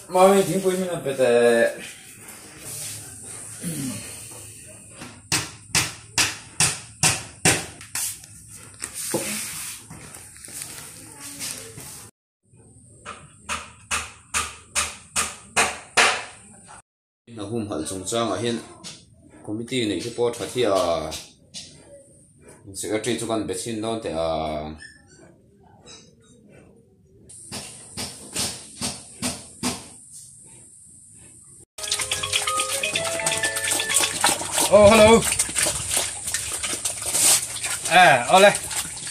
mà mình tiếng vui mình làm bề na hum hal chung chang a hian committee nei report that hi a secretary chu kan bechin don te a oh hello ole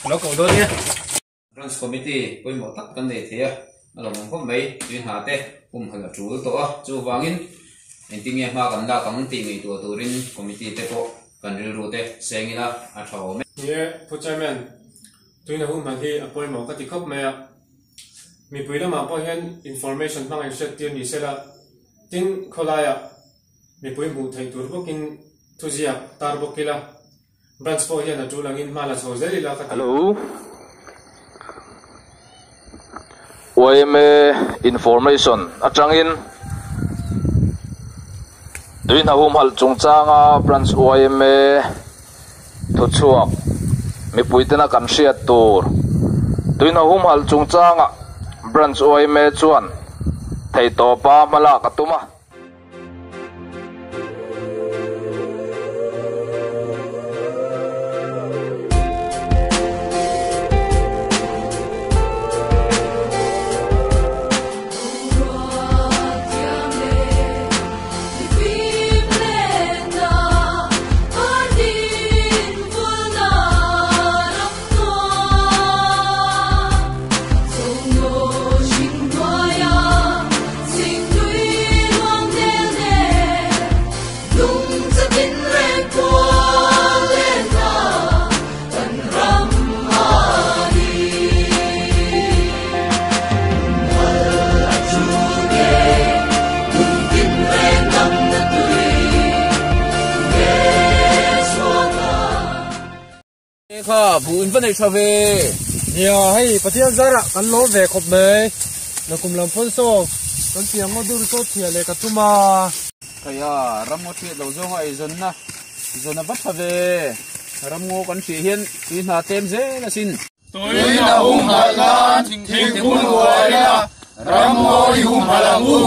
nó cậu đôi nhé Branch committee poi mo tak kan nei thia alom khom mai tin ha te hum hal chu to chu wangin enting ma kan da kam ti mi tu turin committee te po kan ril ru te sengila a thaw me ye phu chairman tuina hum han hi apoi mo ka ti khop me mi puila ma po hian information mang set ti ni sela tin kholaya mi pui mu thai tur bokin thuzia tar bokila branch po hian atu langin mala chhozeli la ka hello OMA information atangin tuina hum hal chungchanga branch OMA thu chuak mi puitena kan hriat tur tuina hum hal chungchanga branch OMA chuan thei topa mala katuma kha buin van ei thave ya hei patia zara kan lo ve khop mai na kum lam phon so kan tiang mo dur so thia le ka tuma kaya ramngo thi lo zo ai zona bat thave ramngo kan thi hian ti na tem je la sin toina hum halan thing thing hum wa ya ramngo hum halangu